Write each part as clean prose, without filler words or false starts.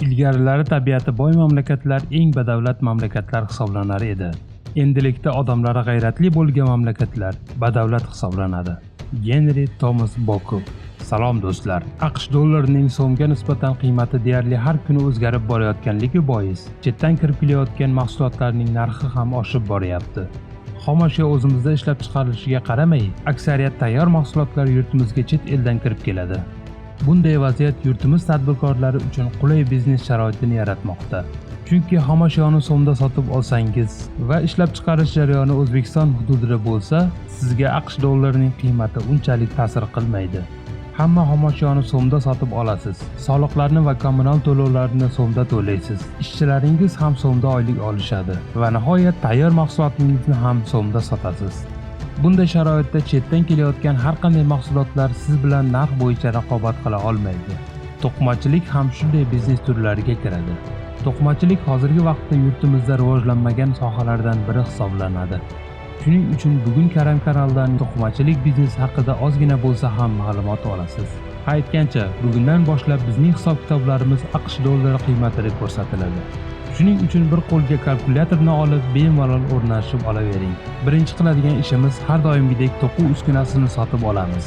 Ilgarilari tabiati boy mamlakatlar eng badavlat mamlakatlar hisoblanar edi. Endilikda odamlari g'ayratli bo'lgan mamlakatlar badavlat hisoblanadi. Henry Thomas Boku. Salom do'stlar. AQSh dollarining so'mga nisbatan qiymati deyarli har kuni o'zgarib borayotganligi bois, chetdan kirib kelayotgan mahsulotlarning narxi ham oshib boryapti. Xomashyo o'zimizda ishlab chiqarilishiga qaramay, aksariyat tayyor mahsulotlar yurtimizga chet eldan kirib keladi. Bunday vaziyat yurtimiz tadbirkorlari uchun qulay biznes sharoitini yaratmoqda. Chunki xomashyoni so'mda sotib olsangiz va ishlab chiqarish jarayoni O'zbekiston hududida bo'lsa, sizga AQSh dollarining qiymati unchalik ta'sir qilmaydi. Hamma xomashyoni so'mda sotib olasiz. Soliqlarni va kommunal to'lovlarni so'mda to'laysiz. Ishchilaringiz ham so'mda oylik olishadi va nihoyat tayyor mahsulotingizni ham so'mda sotasiz. Bunday sharoitda chetdan kelayotgan har qanday mahsulotlar siz bilan narx bo'yicha raqobat qila olmaydi. To'qimachilik ham shunday biznes turlariga kiradi. To'qimachilik hozirgi vaqtda yurtimizda rivojlanmagan sohalardan biri hisoblanadi. Shuning uchun bugun Karam kanalidan to'qimachilik biznesi haqida ozgina bo'lsa ham ma'lumot olasiz. Aytgancha, bugundan boshlab bizning hisob-kitoblarimiz AQSh dollari qiymatida ko'rsatiladi. Shuning uchun bir qo'lga kalkulyatorni olib, bemalol o'rnashib olavering. Birinchi qiladigan ishimiz har doimgidek to'quv uskunasini sotib olamiz.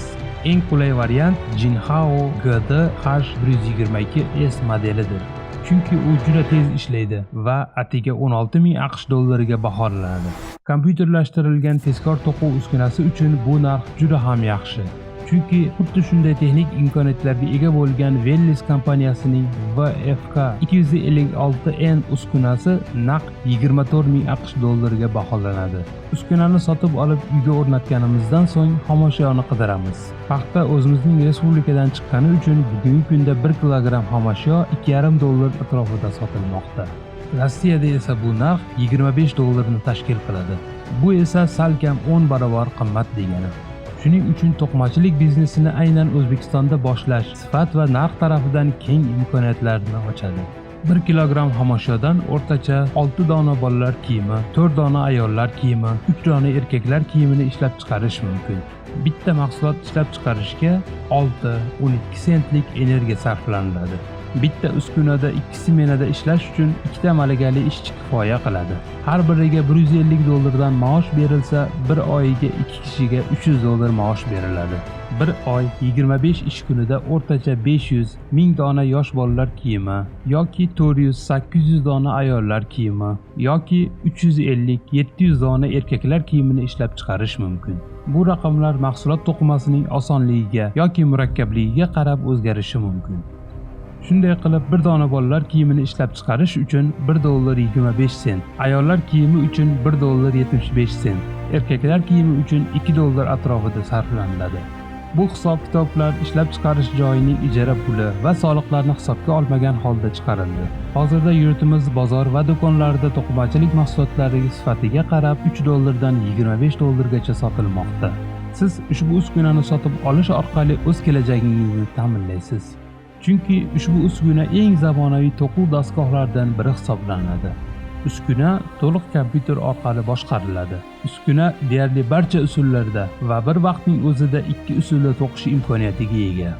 Eng qulay variant Jinhao GD-H122S modelidir. Chunki u juda tez ishlaydi va atiga 16,000 AQSh dollariga baholanadi. Kompyuterlashtirilgan tezkor to'quv uskunasi uchun bu narx juda ham yaxshi. Chunki xuddi shunday texnik imkoniyatlarga ega bo'lgan Wellis kompaniyasining VFK 256N uskunasi naq 24,000 AQSh dollariga baholanadi. Uskunani sotib olib uyga o'rnatganimizdan so'ng xomashyoni qidiramiz. Paxta o'zimizning respublikadan chiqqani uchun bugungi kunda 1 kilogramm xomashyo 2,5 dollar atrofida sotilmoqda. Rossiyada esa bu narx 25 dollarni tashkil qiladi. Bu esa salkam 10 barobar qimmat degani. Shuning uchun to'qimachilik biznesini aynan O'zbekistonda boshlash sifat va narx tarafidan keng imkoniyatlarni ochadi. 1 kilogramm xomashyodan o'rtacha 6 dona bolalar kiyimi, 4 dona ayollar kiyimi, 3 dona erkaklar kiyimini ishlab chiqarish mumkin. Bitta mahsulot ishlab chiqarishga 6-12 sentlik energiya sarflanadi. Bitta uskunada 2 smenada ishlash uchun 2 ta malakali ishchi kifoya qiladi. Har biriga 150 dollardan maosh berilsa, bir oyiga 2 kishiga 300 dollar maosh beriladi. Bir oy 25 ish kunida o'rtacha 500,000 dona yosh bolalar kiyimi yoki 400-800 dona ayollar kiyimi yoki 350-700 dona erkaklar kiyimini ishlab chiqarish mumkin. Bu raqamlar mahsulot to'qimasining osonligiga yoki murakkabligiga qarab o'zgarishi mumkin. Shunday qilib, bir dona bolalar kiyimini ishlab chiqarish uchun 1 dollar 25 sent, ayollar kiyimi uchun 1 dollar 75 sent, erkaklar kiyimi uchun 2 dollar atrofida sarflanadi. Bu hisob-kitoblar ishlab chiqarish joyining ijara puli va soliqlarni hisobga olmagan holda chiqarildi. Hozirda yurtimiz bozor va do'konlarda to'qimachilik mahsulotlari sifatiga qarab 3 dollardan 25 dollargacha sotilmoqda. Siz ushbu uskunani sotib olish orqali o'z kelajagingizni ta'minlaysiz. Chunki ushbu uskuna eng zamonaviy to'quv dastgohlaridan biri hisoblanadi. Uskuna to'liq kompyuter orqali boshqariladi. Uskuna deyarli barcha usullarda va bir vaqtning o'zida ikki usulda to'qish imkoniyatiga ega.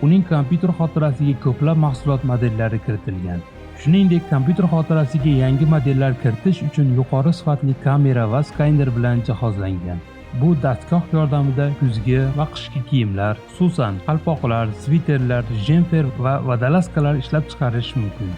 Uning kompyuter xotirasiga ko'plab mahsulot modellari kiritilgan. Shuningdek, kompyuter xotirasiga yangi modellar kiritish uchun yuqori sifatli kamera va skaner bilan jihozlangan. Bu dastgoh yordamida kuzgi va qishki kiyimlar, xususan qalpoqlar, sviterlar, jemper va vodolaskalar ishlab chiqarish mumkin.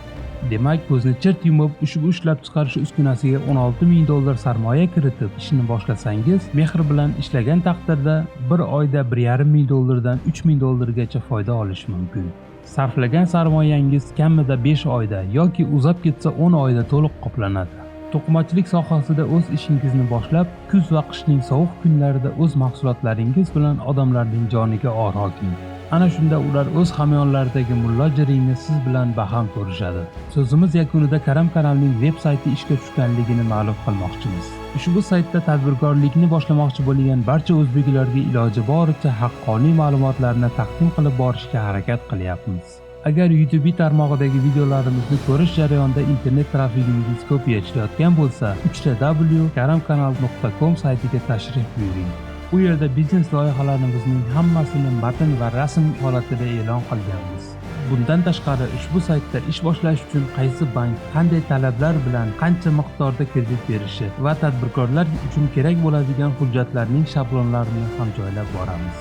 Demak, ko'zni chirt yumib ushbu ishlab chiqarish uskunasiga 16,000 dollar sarmoya kiritib ishni boshlasangiz, mehr bilan ishlagan taqdirda bir oyda 1,5 dollardan 3,000 dollargacha foyda olish mumkin. Sarflagan sarmoyangiz kamida 5 oyda yoki uzab ketsa 10 oyda to'liq qoplanadi. To'qimachilik sohasida o'z ishingizni boshlab, kuz va qishning sovuq kunlarida o'z mahsulotlaringiz bilan odamlarning joniga or hokim. Ana shunda ular o'z hamyonlaridagi mullajiringni siz bilan baham ko'rishadi. So'zimiz yakunida Karam kanalining veb-sayti ishga tushganligini ma'lum qilmoqchimiz. Ushbu saytda tadbirkorlikni boshlamoqchi bo'lgan barcha o'zbeklarga iloji boricha haqqoniy ma'lumotlarni taqdim qilib borishga harakat qilyapmiz. Agar YouTube tarmog'idagi videolarimizni ko'rish jarayonida internet trafigingiz ko'payib ketayotgan bo'lsa, www.karamkanal.com saytiga tashrif buyuring. U yerda biznes loyihalarimizning hammasini matn va rasm holatida e'lon qilganmiz. Bundan tashqari ushbu saytda ish boshlash uchun qaysi bank qanday talablar bilan qancha miqdorda kredit berishi va tadbirkorlar uchun kerak bo'ladigan hujjatlarning shablonlarini ham joylab boramiz.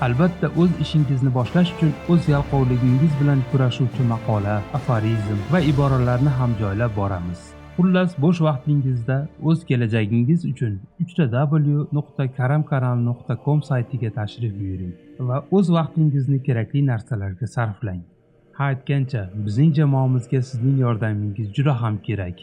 Albatta, o'z ishingizni boshlash uchun o'z yalqovligingiz bilan kurashuvchi maqola, aforizm va iboralarni ham joylab boramiz. Xullas, bo'sh vaqtingizda o'z kelajagingiz uchun www.karamkanal.com saytiga tashrif buyuring va o'z vaqtingizni kerakli narsalarga sarflang. Ha aytgancha, bizning jamoamizga sizning yordamingiz juda ham kerak.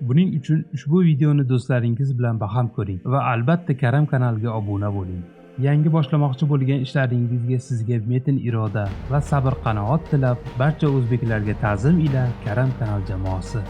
Buning uchun ushbu videoni do'stlaringiz bilan baham ko'ring va albatta Karam kanaliga obuna bo'ling. Yangi boshlamoqchi bo'lgan ishlaringizga sizga metin iroda va sabr qanoat tilab, barcha o'zbeklarga ta'zim ila Karam kanal jamoasi.